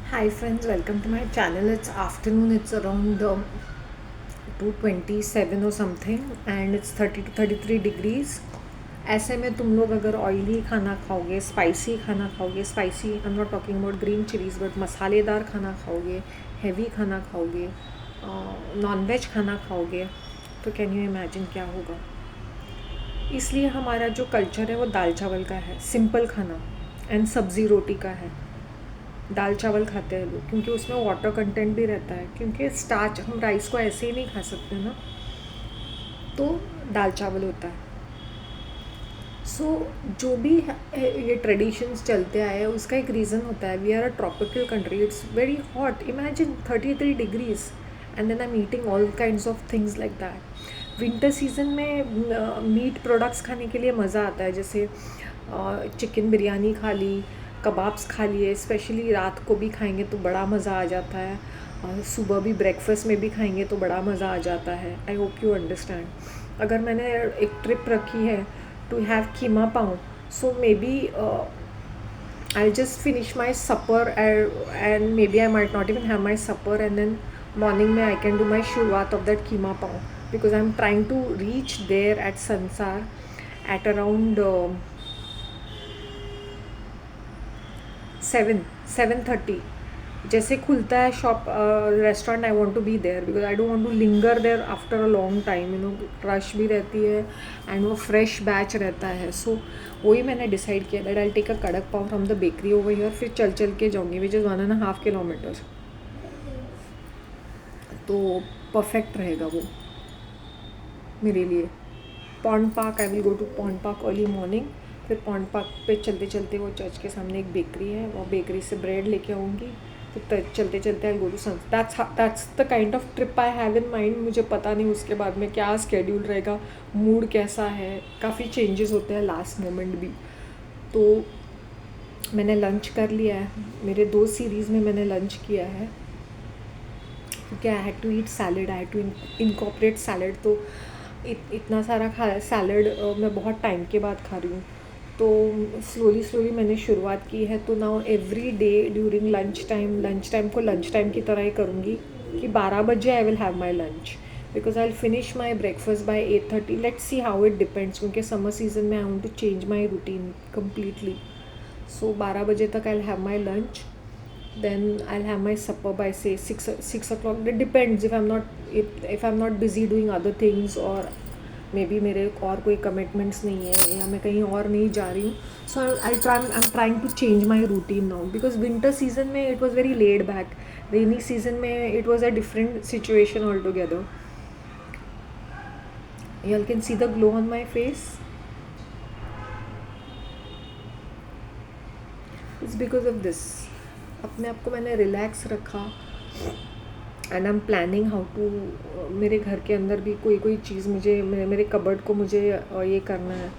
Hi friends, welcome to my channel. It's afternoon, it's around 2:27 or something and it's 30 to 33 degrees. ऐसे में तुम लोग अगर oily खाना खाओगे, स्पाइसी खाना खाओगे, spicy I am not talking about green chillies but मसालेदार खाना खाओगे, हैवी खाना खाओगे, नॉन वेज खाना खाओगे, तो कैन यू इमेजिन क्या होगा। इसलिए हमारा जो कल्चर है वो दाल चावल का है, सिंपल खाना एंड सब्ज़ी रोटी का है। दाल चावल खाते हैं लोग क्योंकि उसमें वाटर कंटेंट भी रहता है, क्योंकि स्टार्च हम राइस को ऐसे ही नहीं खा सकते ना, तो दाल चावल होता है। सो जो भी ये ट्रेडिशंस चलते आए हैं उसका एक रीज़न होता है। We are a tropical country, it's very hot, imagine 33 degrees and then I am eating all kinds of things like that. Winter season में मीट प्रोडक्ट्स खाने के लिए मज़ा आता है, जैसे चिकन बिरयानी खा ली, कबाब्स खा लिए, स्पेशली रात को भी खाएंगे तो बड़ा मज़ा आ जाता है, और सुबह भी ब्रेकफास्ट में भी खाएंगे तो बड़ा मज़ा आ जाता है। I hope you understand. अगर मैंने एक ट्रिप रखी है to have keema pao, so maybe I'll just finish my supper and maybe I might not even have my supper, and then morning mein I can do my shuruaat of that keema pao, because I'm trying to reach there at Sansar at around 7:30। जैसे खुलता है shop restaurant, I want to be there because I don't want to linger there after a long time, rush भी रहती है and वो fresh batch रहता है। सो वही मैंने डिसाइड किया दैट आई टेक अ कड़क pav from the bakery over here, फिर चल चल के जाऊँगी, विच इज़ 1.5 किलोमीटर। तो परफेक्ट रहेगा वो मेरे लिए। Pond park, I will go to pond park early morning. फिर पॉन्ड पार्क पे चलते चलते वो चर्च के सामने एक बेकरी है, वो बेकरी से ब्रेड लेके आऊँगी। फिर चलते चलते I go to sun. That's the kind of trip I have in mind. मुझे पता नहीं उसके बाद में क्या स्केड्यूल रहेगा, मूड कैसा है, काफ़ी चेंजेस होते हैं लास्ट मोमेंट भी। तो मैंने लंच कर लिया है, मेरे 2 सीरीज़ में मैंने लंच किया है, क्योंकि I had to eat salad, I had to incorporate salad. तो इतना सारा खा सैलड मैं बहुत टाइम के बाद खा रही हूँ, तो स्लोली स्लोली मैंने शुरुआत की है। तो now every day during lunch time को लंच टाइम की तरह ही करूँगी कि 12 बजे I will have my lunch, because I will finish my breakfast by 8:30। Let's see how it depends, क्योंकि समर सीजन में I want to change my routine completely. So 12 बजे तक I will have my lunch, then I'll have my supper by say 6 o'clock. It depends if I'm not busy doing other things, or maybe मेरे और कोई commitments नहीं है या मैं कहीं और नहीं जा रही हूँ. So I'm trying to change my routine now, because winter season में it was very laid back, rainy season में it was a different situation altogether. You all can see the glow on my face. It's because of this. अपने आप को मैंने relax रखा and I am planning how to. मेरे घर के अंदर भी कोई कोई चीज़ मुझे, मेरे कबर्ड को मुझे ये करना है।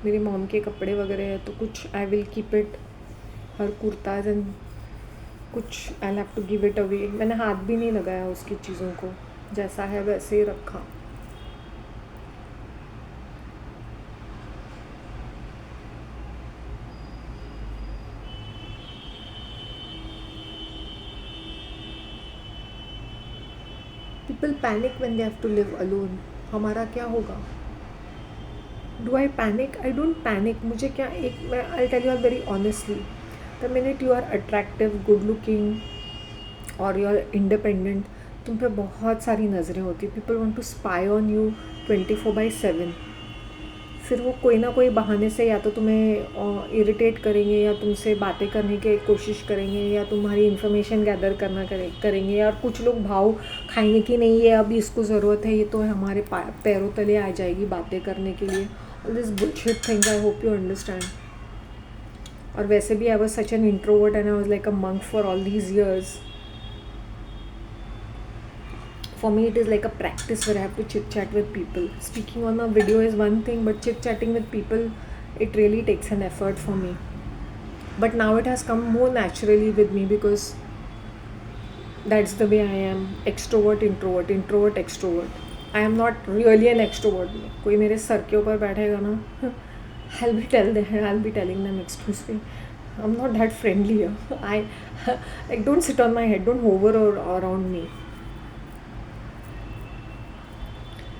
मेरी मॉम के कपड़े वगैरह है तो कुछ I will keep it, her kurtas and कुछ I have to give it away. मैंने हाथ भी नहीं लगाया उसकी चीज़ों को, जैसा है वैसे ही रखा। People panic when they have to live alone. हमारा क्या होगा? Do I panic? I don't panic. मुझे क्या, एक मैं I tell you are very honestly, the minute you are attractive, good looking और यू आर इंडिपेंडेंट, तुम पे बहुत सारी नज़रें होती। People want to spy on you 24/7। फिर वो कोई ना कोई बहाने से या तो तुम्हें इरिटेट करेंगे, या तुमसे बातें करने की कोशिश करेंगे, या तुम्हारी इन्फॉर्मेशन गैदर करना करेंगे, या कुछ लोग भाव खाएंगे कि नहीं ये अभी इसको ज़रूरत है, ये तो हमारे पैरों तले आ जाएगी बातें करने के लिए। All this bullshit things, I hope you understand. और वैसे भी I was such an introvert and I was like a monk for all these years. For me, it is like a practice where I have to chit chat with people. Speaking on a video is one thing, but chit chatting with people, it really takes an effort for me. But now it has come more naturally with me, because that's the way I am. Extrovert, introvert, introvert, extrovert. I am not really an extrovert. कोई मेरे sir के ऊपर बैठेगा ना I'll be telling them, excuse me, I'm not that friendly here. I like, don't sit on my head, don't hover or around me.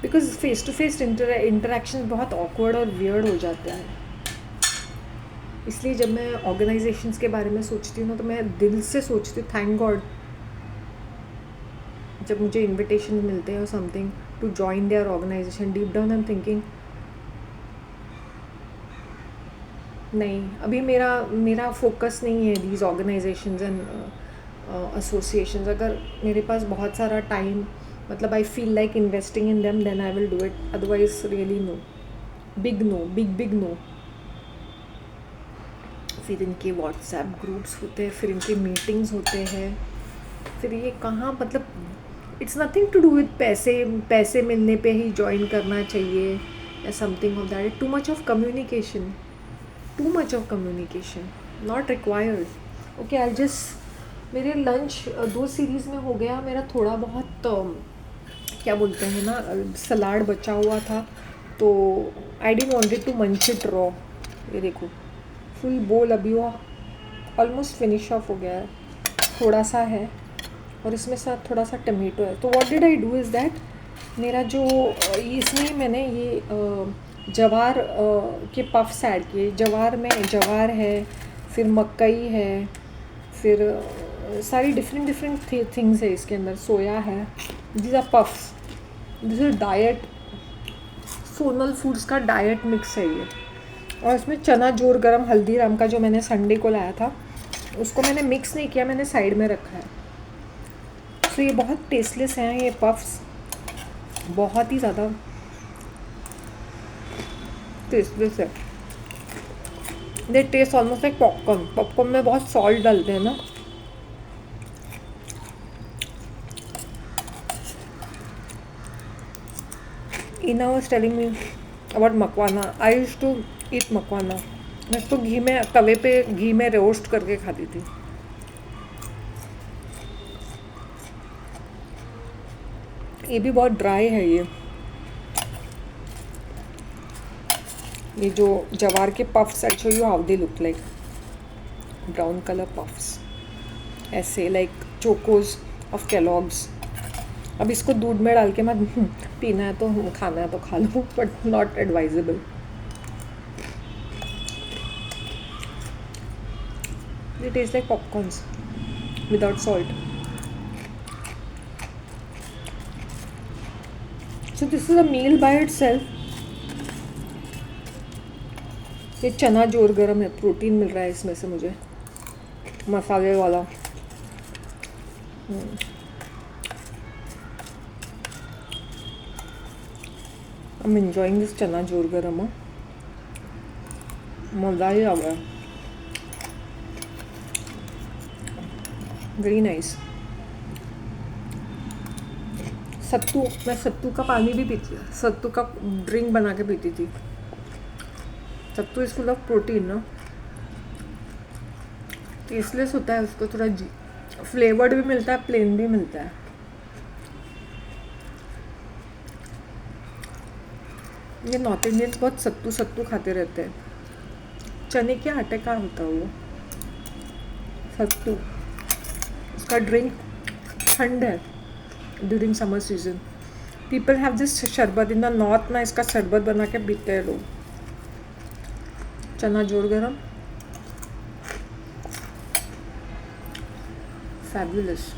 Because face to face interaction बहुत awkward और weird हो जाता है. इसलिए जब मैं ऑर्गेनाइजेशंस के बारे में सोचती हूँ ना, तो मैं दिल से सोचती हूँ, थैंक गॉड जब मुझे इनविटेशन मिलते हैं और something to join their organization, deep down I am thinking नहीं, अभी मेरा फोकस नहीं है दीज ऑर्गेनाइजेशंस एंड एसोसिएशंस. अगर मेरे पास बहुत सारा टाइम, मतलब I feel like investing in them, then I will do it. Otherwise really no, big no. फिर इनके व्हाट्सएप ग्रुप्स होते हैं, फिर इनके मीटिंग्स होते हैं, फिर ये कहाँ, मतलब it's nothing to do with पैसे मिलने पे ही ज्वाइन करना चाहिए या something of that. Too much of communication, not required. Okay, I just, मेरे लंच 2 सीरीज़ में हो गया. मेरा थोड़ा बहुत क्या बोलते हैं ना, सलाड बचा हुआ था, तो आई डिडंट वांटेड टू मंच इट रॉ. ये देखो फुल बोल अभी वो ऑलमोस्ट फिनिश ऑफ हो गया है. थोड़ा सा है और इसमें साथ थोड़ा सा टमेटो है. तो what did I do is that, मेरा जो इसमें मैंने ये जवार के पफ्स ऐड किए. जवार में जवार है, फिर मकई है, फिर सारी डिफरेंट थिंग्स है इसके अंदर. सोया है. These are puffs. This is diet, Sonal foods का डाइट मिक्स है ये. और इसमें चना जोर गरम हल्दीराम का जो मैंने संडे को लाया था, उसको मैंने मिक्स नहीं किया, मैंने साइड में रखा है. तो ये बहुत टेस्टलेस हैं ये पफ्स, बहुत ही ज़्यादा टेस्टलेस है. दे टेस्ट ऑलमोस्ट लाइक पॉपकॉर्न में बहुत सॉल्ट डालते हैं ना. Ina was telling me about Makwana. I used to eat Makwana. मैं इसको घी में, तवे पे घी में रोस्ट करके खाती थी. ये भी बहुत ड्राई है ये जो जवार के puffs, I show you how they look like. Brown colour puffs ऐसे, लाइक चोकोज ऑफ केलॉग्स. अब इसको दूध में डाल के मत पीना है तो खाना है तो खा लो, but not advisable. They taste like popcorns without salt. So this is a meal by itself. ये चना जोर गरम है, प्रोटीन मिल रहा है इसमें से मुझे, मसाले वाला. I'm enjoying this चना जोर गरम. मज़ा ही आ गया. Very nice. सत्तू, मैं सत्तू का पानी भी पीती थी, सत्तू का ड्रिंक बना के पीती थी. सत्तू इज़ फुल ऑफ प्रोटीन ना. टेस्टलेस होता है, उसको थोड़ा फ्लेवर्ड भी मिलता है, प्लेन भी मिलता है. ये नॉर्थ इंडियंस बहुत सत्तू खाते रहते हैं. चने के आटे का होता है वो सत्तू. उसका ड्रिंक ठंड है during summer season. People have this शरबत इन द नॉर्थ ना, इसका शरबत बना के पीते हैं लोग. चना जोर गरम, फैबुलस.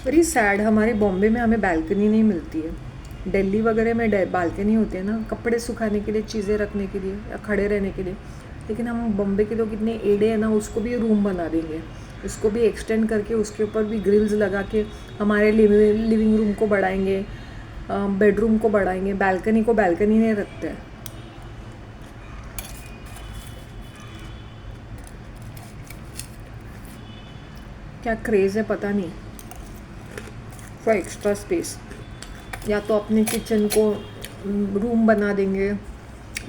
Very sad. हमारे बॉम्बे में हमें बालकनी नहीं मिलती है. दिल्ली वगैरह में बालकनी होते हैं ना, कपड़े सुखाने के लिए, चीज़ें रखने के लिए या खड़े रहने के लिए. लेकिन हम बॉम्बे के लोग इतने एड़े हैं ना, उसको भी रूम बना देंगे, उसको भी एक्सटेंड करके उसके ऊपर भी ग्रिल्स लगा के हमारे लिविंग रूम को बढ़ाएंगे, बेडरूम को बढ़ाएंगे, बालकनी को बालकनी नहीं रखते हैं. क्या क्रेज़ है पता नहीं फॉर एक्स्ट्रा स्पेस. या तो अपने किचन को रूम बना देंगे,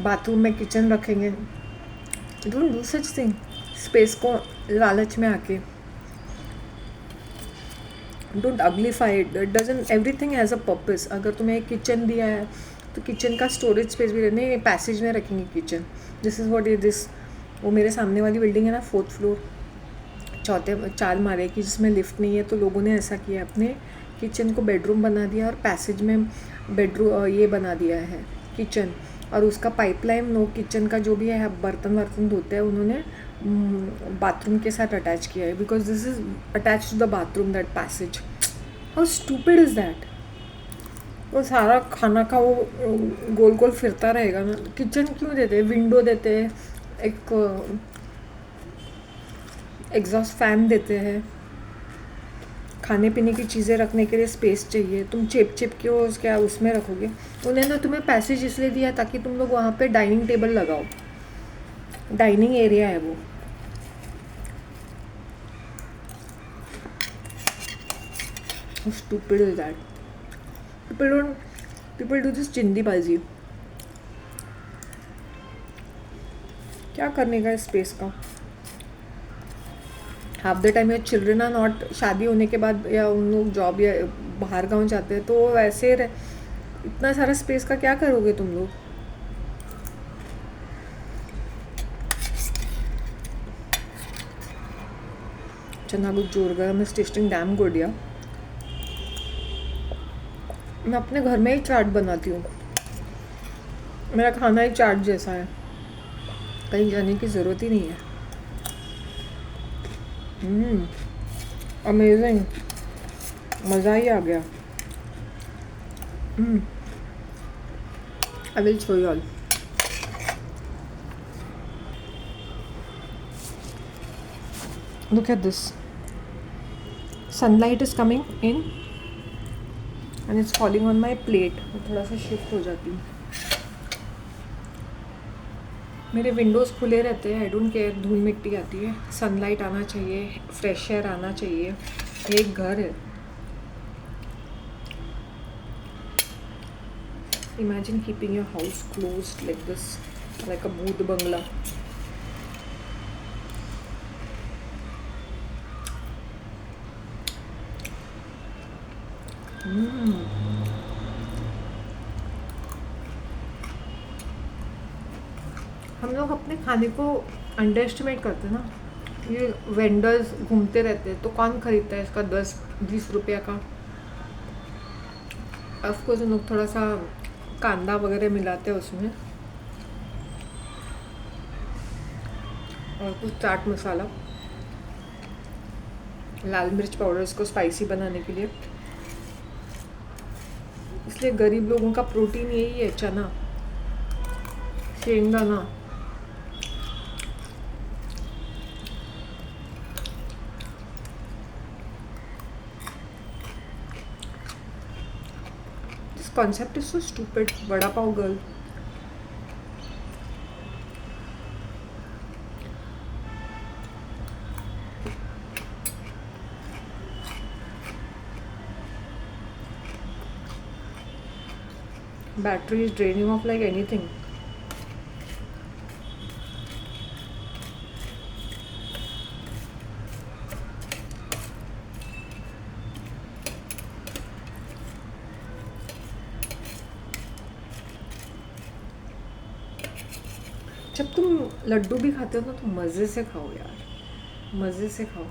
बाथरूम में किचन रखेंगे. Don't do such thing. Space को लालच में आके don't uglify it, it doesn't, everything has a purpose. अगर तुम्हें एक किचन दिया है तो किचन का स्टोरेज स्पेस भी रहने, पैसेज में रखेंगे kitchen. This is what is this. वो मेरे सामने वाली बिल्डिंग है ना, 4th फ्लोर, चौथे 4 माले की, जिसमें लिफ्ट नहीं है, तो लोगों ने ऐसा किया, अपने किचन को बेडरूम बना दिया और पैसेज में बेडरूम ये बना दिया है किचन, और उसका पाइपलाइन नो किचन का जो भी है बर्तन वर्तन धोते हैं उन्होंने बाथरूम के साथ अटैच किया है, because this is attach to the bathroom that passage. How stupid is that. वो सारा खाना का वो गोल गोल फिरता रहेगा ना। किचन क्यों देते हैं, विंडो देते हैं, एक एग्जॉस्ट फैन देते हैं, खाने पीने की चीज़ें रखने के लिए स्पेस चाहिए, तुम चिप चिप के वो क्या उसमें रखोगे। उन्होंने तो तुम्हें पैसेज इसलिए दिया ताकि तुम लोग वहाँ पे डाइनिंग टेबल लगाओ, डाइनिंग एरिया है वो। How stupid is that? People do this चिंदीबाजी। क्या करने का स्पेस का। हाफ द टाइम या चिल्ड्रन आर नॉट, शादी होने के बाद या उन लोग जॉब या बाहर गांव जाते हैं तो वैसे इतना सारा स्पेस का क्या करोगे तुम लोग। चना कुछ जोर गया, मैं टेस्टिंग डैम गुड या। मैं अपने घर में ही चाट बनाती हूँ, मेरा खाना ही चाट जैसा है, कहीं जाने की ज़रूरत ही नहीं है। अमेजिंग, मज़ा ही आ गया। I will show you all. Look at this. Sunlight is coming in and it's falling on my plate. मैं थोड़ा सा शिफ्ट हो जाती हूँ। मेरे विंडोज़ खुले रहते हैं, आई डोंट केयर, धूल मिट्टी आती है, सनलाइट आना चाहिए, फ्रेश एयर आना चाहिए। एक घर है। Imagine keeping your house closed like this, like अ भूत बंगला। हम लोग अपने खाने को अंडर एस्टिमेट करते हैं ना। ये वेंडर्स घूमते रहते हैं तो कौन खरीदता है इसका 10-20 रुपया का। ऑफकोर्स उन लोग थोड़ा सा कांदा वगैरह मिलाते हैं उसमें, और कुछ चाट मसाला, लाल मिर्च पाउडर इसको स्पाइसी बनाने के लिए। इसलिए गरीब लोगों का प्रोटीन यही है, चना, शेंगदाना। This concept is so stupid. Vada pav girl. Battery is draining off like anything. जब तुम लड्डू भी खाते हो ना तो मज़े से खाओ यार, मज़े से खाओ,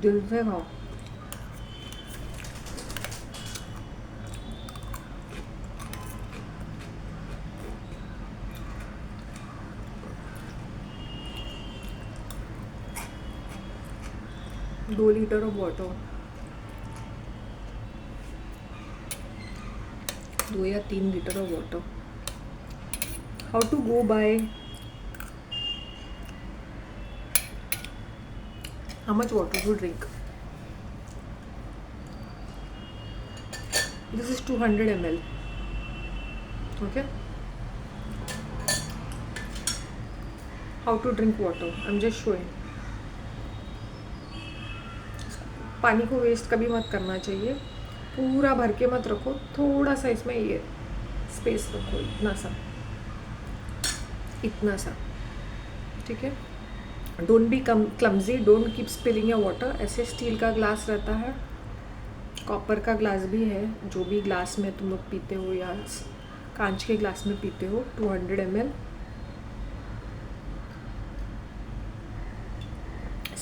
दिल से खाओ। दो लीटर ऑफ वाटर, 2 या 3 litre of water. How to go by, how much water to drink? This is 200 ml. Okay. How to drink water? I'm just showing. पानी को वेस्ट कभी मत करना चाहिए, पूरा भर के मत रखो, थोड़ा सा इसमें ये स्पेस रखो, इतना सा, ठीक है। Don't be clumsy, don't keep spilling your water. ऐसे स्टील का ग्लास रहता है, कॉपर का ग्लास भी है, जो भी ग्लास में तुम लोग पीते हो या कांच के ग्लास में पीते हो, 200 ml।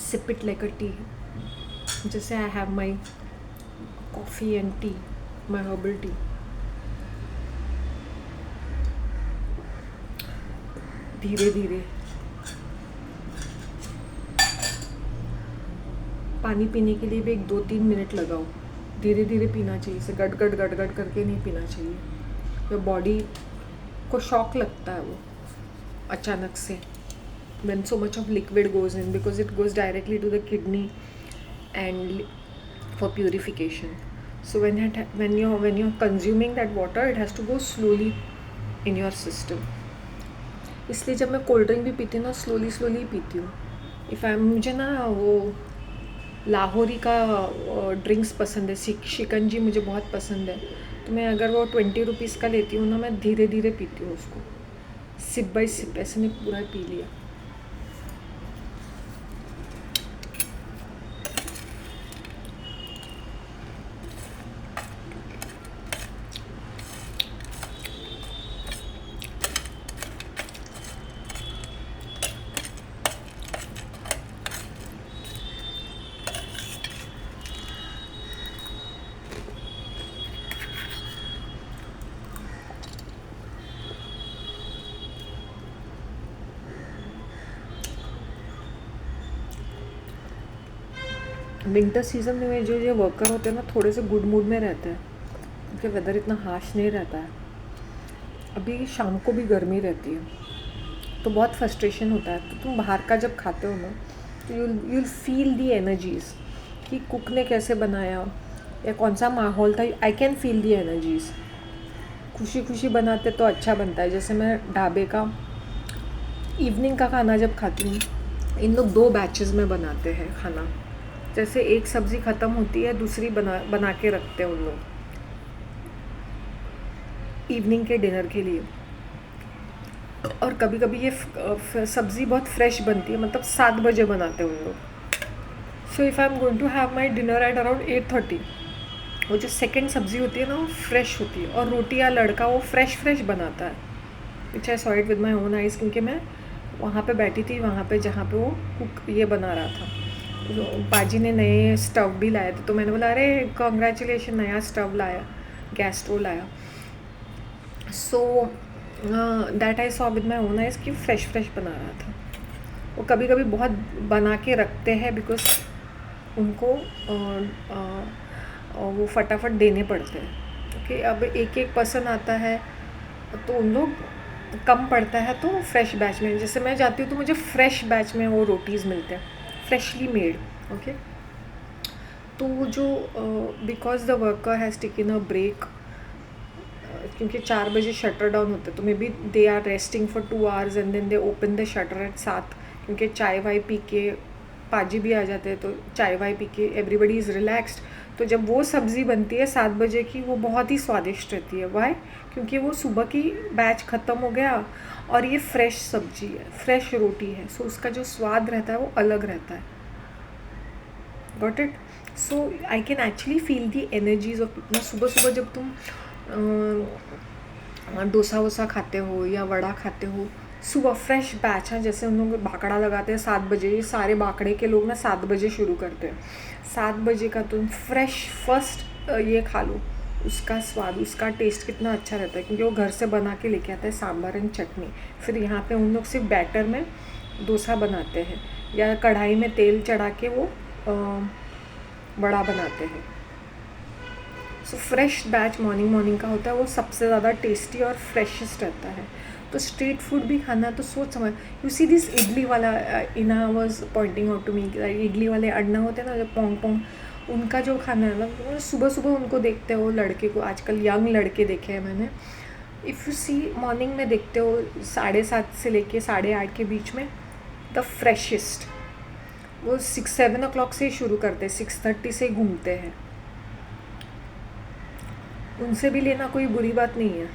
Sip it like a tea. जैसे I have my coffee and tea, my herbal tea. धीरे धीरे पानी पीने के लिए भी 1-2-3 मिनट लगाओ। धीरे धीरे पीना चाहिए, इसे गट गट गट गट करके नहीं पीना चाहिए। योर बॉडी को शॉक लगता है वो अचानक से, when so much of liquid goes in, because it goes directly to the kidney and for purification. So when you're consuming that water, it has to go slowly in your system. इसलिए जब मैं cold drink भी पीती हूँ ना, slowly पीती हूँ। मुझे ना वो लाहौरी का ड्रिंक्स पसंद है, शिकंजी मुझे बहुत पसंद है, तो मैं अगर वो 20 रुपीज़ का लेती हूँ ना, मैं धीरे धीरे पीती हूँ उसको, सिप बाई सिप, ऐसे नहीं पूरा पी लिया। विंटर सीज़न में जो ये वर्कर होते हैं ना, थोड़े से गुड मूड में रहते हैं, क्योंकि वेदर इतना हार्श नहीं रहता है। अभी शाम को भी गर्मी रहती है, तो बहुत फ्रस्ट्रेशन होता है। तो तुम बाहर का जब खाते हो ना, तो you'll फील दी एनर्जीज़ कि कुक ने कैसे बनाया या कौन सा माहौल था। I can feel the energies. खुशी खुशी बनाते तो अच्छा बनता है। जैसे मैं ढाबे का इवनिंग का खाना जब खाती हूँ, इन लोग 2 बैचेस में बनाते हैं खाना। जैसे एक सब्ज़ी ख़त्म होती है, दूसरी बना के रखते हैं उन लोग इवनिंग के डिनर के लिए। और कभी कभी ये सब्ज़ी बहुत फ्रेश बनती है, मतलब 7 बजे बनाते हैं उन लोग। So if I am going to have my dinner at around 8:30, वो जो सेकंड सब्ज़ी होती है ना, वो फ्रेश होती है, और रोटी या लड़का वो फ्रेश बनाता है, which I saw it with my own eyes, क्योंकि मैं वहाँ पे बैठी थी, वहाँ पे जहाँ पे वो कुक ये बना रहा था। तो पाजी ने नए स्टव भी लाए थे, तो मैंने बोला अरे कॉन्ग्रेचुलेशन, नया स्टव लाया, गैस स्टोव लाया। So that I saw with my own eyes कि फ्रेश बना रहा था। वो कभी कभी बहुत बना के रखते हैं, बिकॉज उनको वो फटाफट देने पड़ते हैं। ओके, अब एक पर्सन आता है तो उन लोग कम पड़ता है, तो फ्रेश बैच में जैसे मैं जाती हूँ तो मुझे फ्रेश बैच में वो रोटीज़ मिलते हैं, फ्रेशली मेड। ओके, तो जो because the worker has taken a break, क्योंकि 4 बजे शटर डाउन होता है, तो maybe they are resting for 2 hours and then they open the shutter at 7, क्योंकि चाय वाय पी के पाजी भी आ जाते हैं, तो चाय वाय पी के एवरीबडी इज़ रिलैक्स्ड। तो जब वो सब्ज़ी बनती है 7 बजे की, वो बहुत ही स्वादिष्ट रहती है। वाई? क्योंकि वो सुबह की बैच ख़त्म हो गया और ये फ्रेश सब्जी है, फ्रेश रोटी है, सो उसका जो स्वाद रहता है वो अलग रहता है। Got it? So I can actually feel the energies of people. सुबह जब तुम डोसा वोसा खाते हो या वड़ा खाते हो, सुबह फ्रेश बैच है, जैसे उन लोग बाकड़ा लगाते हैं 7 बजे, ये सारे बाकड़े के लोग ना 7 बजे शुरू करते हैं। 7 बजे का तुम फ्रेश फर्स्ट ये खा लो, उसका स्वाद, उसका टेस्ट कितना अच्छा रहता है, क्योंकि वो घर से बना के लेके आता है सांभर एंड चटनी। फिर यहाँ पे उन लोग सिर्फ बैटर में डोसा बनाते हैं या कढ़ाई में तेल चढ़ा के वो बड़ा बनाते हैं। सो फ्रेश बैच मॉर्निंग का होता है, वो सबसे ज़्यादा टेस्टी और फ्रेशेस्ट रहता है। तो स्ट्रीट फूड भी खाना तो सोच समझ। यू सी दिस इडली वाला, Ina was pointing out to me, idli वाले अड्डा होते हैं ना जो पोंग, उनका जो खाना है ना, सुबह उनको देखते हो लड़के को, आजकल यंग लड़के देखे हैं मैंने। इफ़ यू सी मॉर्निंग में देखते हो 7:30 से लेके 8:30 के बीच में द फ्रेशेस्ट, वो 6-7 o'clock से ही शुरू करते हैं, 6:30 से घूमते हैं। उनसे भी लेना कोई बुरी बात नहीं है,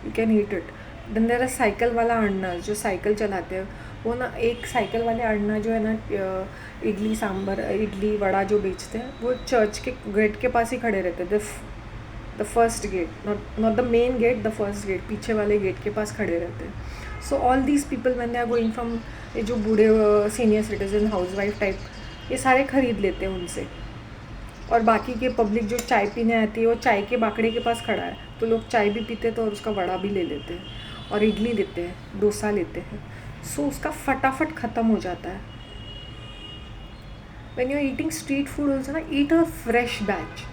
you can eat it. Then there are cycle वाला अण्णा जो साइकिल चलाते हैं, वो ना एक साइकिल वाले अण्णा जो है ना इडली सांभर इडली वड़ा जो बेचते हैं, वो चर्च के गेट के पास ही खड़े रहते थे। The first gate, not the main gate, the first gate, पीछे वाले गेट के पास खड़े रहते हैं। So all these people when they are going from, ये जो बूढ़े senior citizen housewife type, ये सारे खरीद लेते हैं उनसे। और बाकी के पब्लिक जो चाय पीने आती है, वो चाय के बाकड़े के पास खड़ा है, तो लोग चाय भी पीते हैं तो और उसका वड़ा भी ले लेते हैं, और इडली लेते हैं, डोसा लेते हैं। सो उसका फटाफट ख़त्म हो जाता है। When you are eating street food also ना, ईट अ फ्रेश बैच,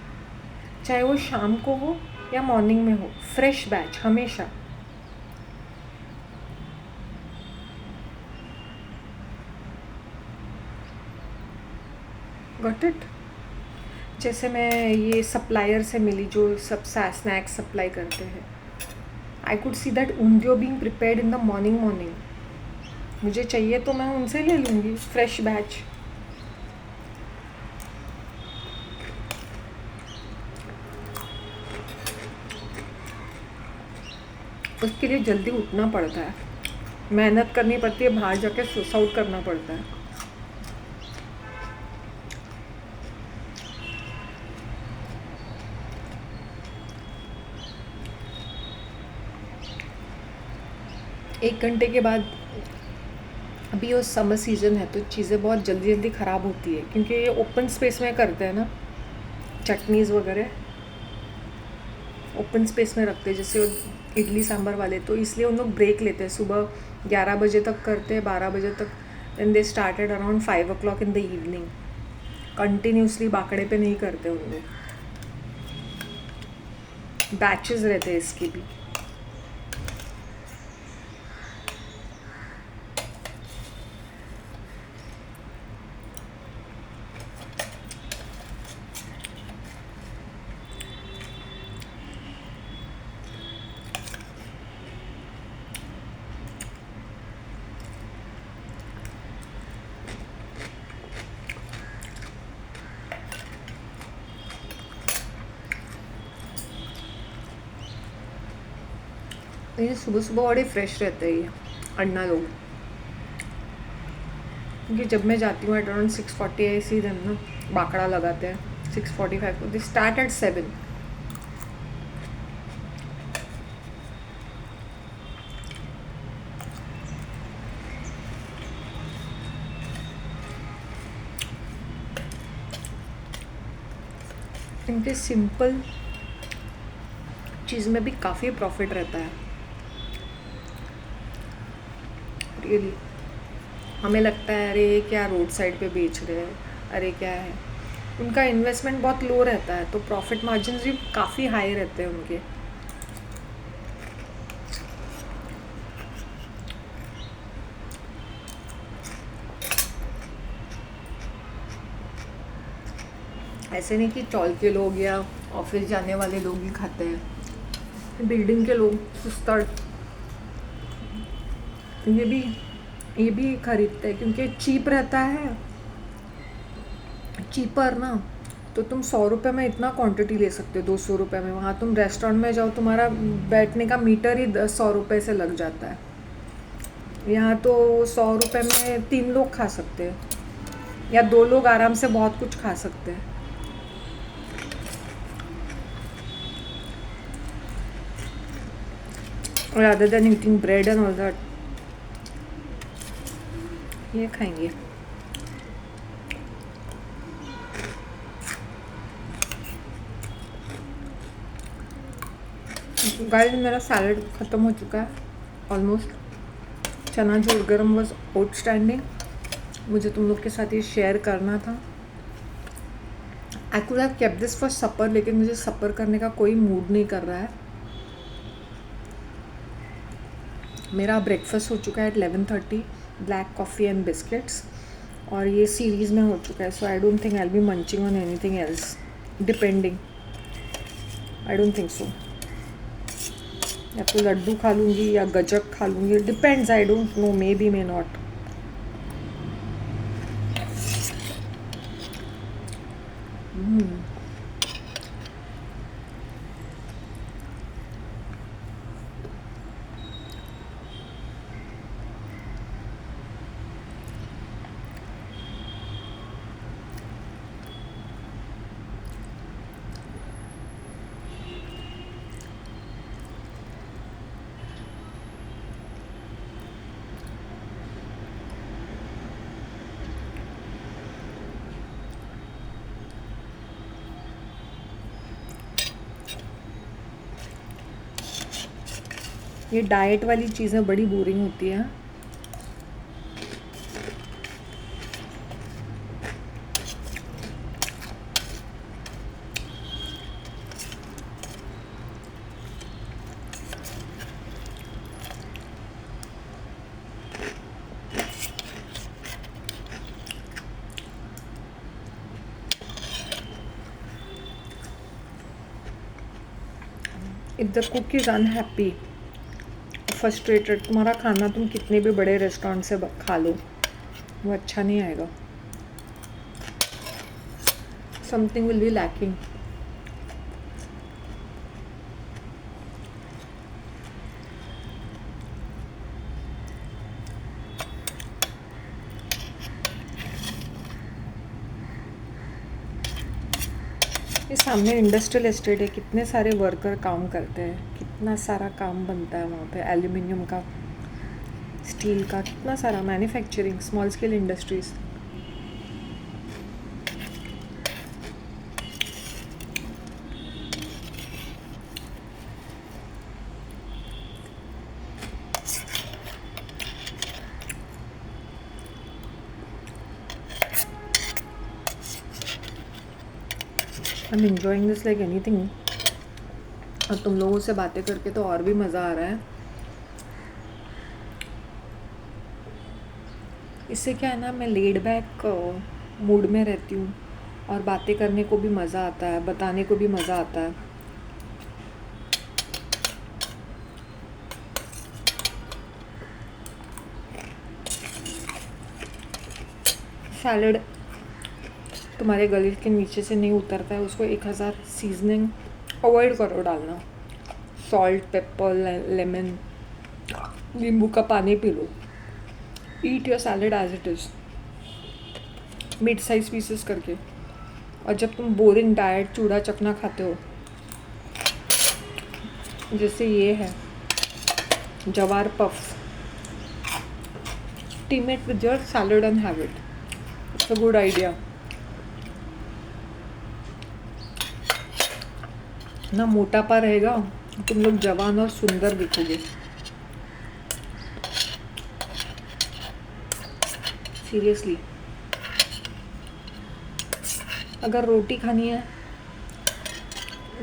चाहे वो शाम को हो या मॉर्निंग में हो, फ्रेश बैच हमेशा। Got it? जैसे मैं ये सप्लायर से मिली जो सब स्नैक्स सप्लाई करते हैं, I could see that undhiyu being prepared in the morning. मुझे चाहिए तो मैं उनसे ले लूँगी फ्रेश बैच। उसके लिए जल्दी उठना पड़ता है, मेहनत करनी पड़ती है, बाहर जाके सोर्स आउट करना पड़ता है। एक घंटे के बाद, अभी वो समर सीज़न है तो चीज़ें बहुत जल्दी जल्दी ख़राब होती है, क्योंकि ये ओपन स्पेस में करते हैं ना, चटनीज़ वगैरह ओपन स्पेस में रखते हैं, जैसे वो इडली सांभर वाले, तो इसलिए उन लोग ब्रेक लेते हैं। सुबह 11 बजे तक करते हैं, 12 बजे तक, and they started around 5 o'clock in the evening. Continuously बाकड़े पे नहीं करते उन लोग, बैचेस रहते हैं इसके भी। ये सुबह सुबह बड़े फ्रेश रहते हैं ये अन्ना लोग, क्योंकि जब मैं जाती हूँ एट अराउंड 6:40 ऐसी दिन ना बाकड़ा लगाते हैं, 6:45 को, दे स्टार्ट एट 7। इनके सिंपल चीज़ में भी काफ़ी प्रॉफिट रहता है रियली। हमें लगता है अरे क्या रोड साइड पे बेच रहे हैं, अरे क्या है, उनका इन्वेस्टमेंट बहुत लो रहता है, तो प्रॉफिट मार्जिन भी काफ़ी हाई रहते हैं उनके। ऐसे नहीं कि चौल के लोग या ऑफिस जाने वाले लोग ही खाते हैं, बिल्डिंग के लोग सुस्तर ये भी खरीदते हैं, क्योंकि चीप रहता है, चीपर ना। तो तुम 100 रुपये में इतना क्वांटिटी ले सकते हो, 200 रुपये में। वहाँ तुम रेस्टोरेंट में जाओ, तुम्हारा बैठने का मीटर ही 100 रुपये से लग जाता है। यहाँ तो 100 रुपये में 3 लोग खा सकते हैं, या 2 लोग आराम से बहुत कुछ खा सकते हैं। rather than eating bread and all that, ये खाएंगे। गाइस मेरा सैलड ख़त्म हो चुका है ऑलमोस्ट। चना जो गरम वॉज आउटस्टैंडिंग, मुझे तुम लोग के साथ ये शेयर करना था। I could have kept this for supper, लेकिन मुझे सपर करने का कोई मूड नहीं कर रहा है। मेरा ब्रेकफास्ट हो चुका है at 11:30, black coffee and biscuits, और ये सीरीज़ में हो चुका है। So I don't think I will be munching on anything else, depending, I don't think so. या तो लड्डू खा लूँगी या गजक खा लूँगी, depends, I don't know, maybe may not. ये डाइट वाली चीज़ें बड़ी बोरिंग होती है। If the cook is unhappy, frustrated, तुम्हारा खाना तुम कितने भी बड़े रेस्टोरेंट से खा लो, वो अच्छा नहीं आएगा। Something will be lacking. ये सामने इंडस्ट्रियल एस्टेट है, कितने सारे वर्कर काम करते हैं, कितना सारा काम बनता है वहाँ पे, एल्यूमिनियम का, स्टील का, कितना सारा manufacturing, small scale industries. I am enjoying this like anything. और तुम लोगों से बातें करके तो और भी मज़ा आ रहा है। इससे क्या है ना, मैं लेड बैक मूड में रहती हूँ और बातें करने को भी मज़ा आता है, बताने को भी मज़ा आता है। सैलड तुम्हारे गले के नीचे से नहीं उतरता है, उसको 1000 सीजनिंग अवॉइड करो डालना। सॉल्ट, पेपर, लेमन, नींबू का पानी पी लो। Eat your salad as it is, mid size pieces करके। और जब तुम बोरिंग डाइट चूड़ा चकना खाते हो, जैसे ये है जवार puff, team it with your salad and have it, it's a good idea. ना मोटापा रहेगा, तुम लोग जवान और सुंदर दिखोगे। सीरियसली, अगर रोटी खानी है,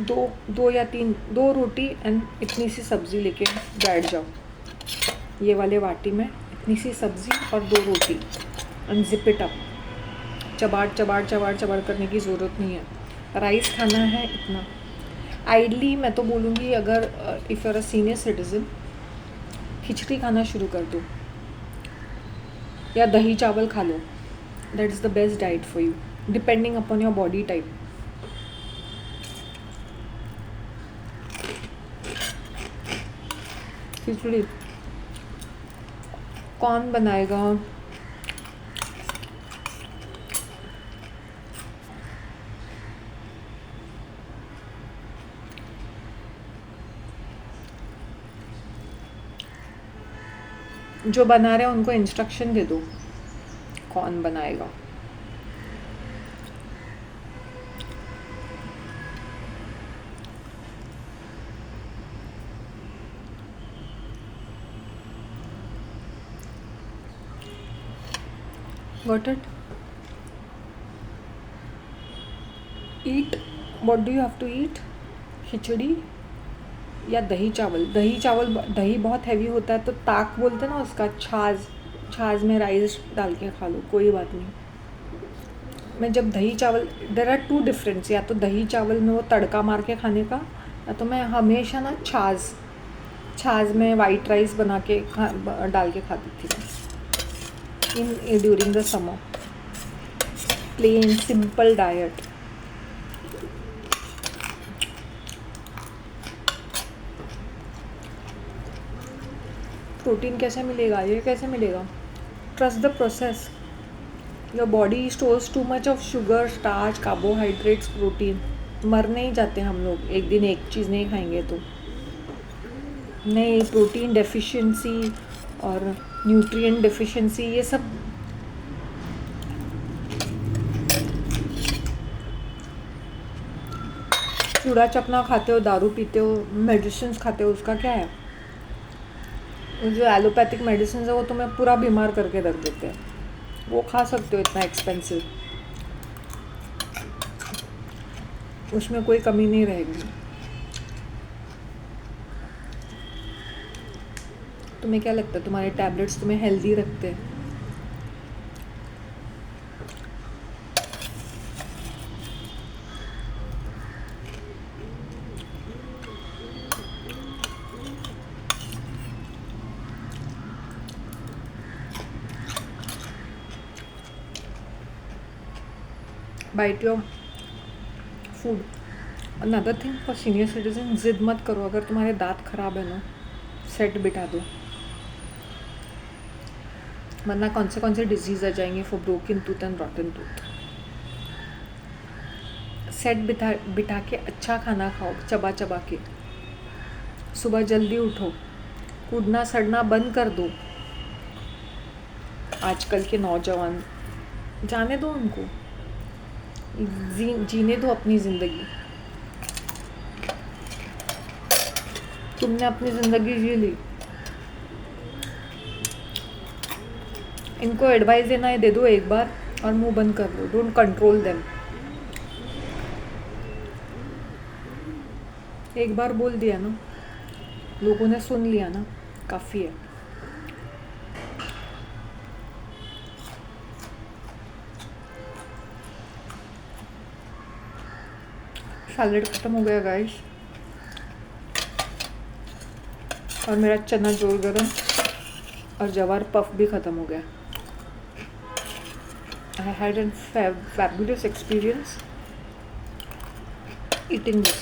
दो या तीन, 2 रोटी एंड इतनी सी सब्ज़ी लेके बैठ जाओ, ये वाले वाटी में इतनी सी सब्ज़ी और 2 रोटी, एंड जिप इट अप। चबाड़ चबाड़ चबाड़ चबाड़ करने की ज़रूरत नहीं है। राइस खाना है इतना। आइडली मैं तो बोलूँगी, अगर if you are a senior citizen, khichdi खाना शुरू कर दो या दही चावल खा लो। That is the best diet for you, depending upon your body type. Khichdi कौन बनाएगा? जो बना रहे हैं उनको इंस्ट्रक्शन दे दो, कौन बनाएगा। Got it? Eat. What do you have to eat? खिचड़ी या दही चावल। दही बहुत हैवी होता है, तो ताक बोलते हैं ना उसका, छाछ में राइस डाल के खा लो, कोई बात नहीं। मैं जब दही चावल, देर आर 2 डिफरेंस, या तो दही चावल में वो तड़का मार के खाने का, या तो मैं हमेशा ना छाछ में वाइट राइस बना के डाल के खाती थी in during the summer. Plain simple diet. Protein कैसे मिलेगा, ये कैसे मिलेगा? Trust the process. Your body stores to much of sugar, starch, carbohydrates, protein. मर नहीं जाते हम लोग एक दिन एक चीज़ नहीं खाएंगे तो। नहीं, प्रोटीन डेफिशिएंसी और न्यूट्रिएंट डेफिशिएंसी, ये सब चूड़ा चकना खाते हो, दारू पीते हो, मेडिसिन खाते हो, उसका क्या है? जो एलोपैथिक मेडिसिन है वो तुम्हें पूरा बीमार करके रख देते हैं, वो खा सकते हो, इतना एक्सपेंसिव, उसमें कोई कमी नहीं रहेगी। तुम्हें क्या लगता है तुम्हारे टैबलेट्स तुम्हें हेल्दी रखते हैं? Bite your food. Another thing for senior citizen, जिद मत करो। अगर तुम्हारे दांत खराब है ना, सेट बिठा दो, वरना कौन से डिजीज़ आ जाएंगे for broken tooth and रॉटन tooth. Set बिठा के अच्छा खाना खाओ, चबा चबा के। सुबह जल्दी उठो, कूदना सड़ना बंद कर दो। आजकल के नौजवान, जाने दो उनको, जीने दो अपनी ज़िंदगी। तुमने अपनी ज़िंदगी जी ली, इनको एडवाइस देना है दे दो एक बार और मुंह बंद कर दो। Don't control them. एक बार बोल दिया ना, लोगों ने सुन लिया ना, काफ़ी है। सैलेड ख़त्म हो गया गाइस, और मेरा चना जोर गरम और जवार पफ भी ख़त्म हो गया। I had a fabulous experience eating this.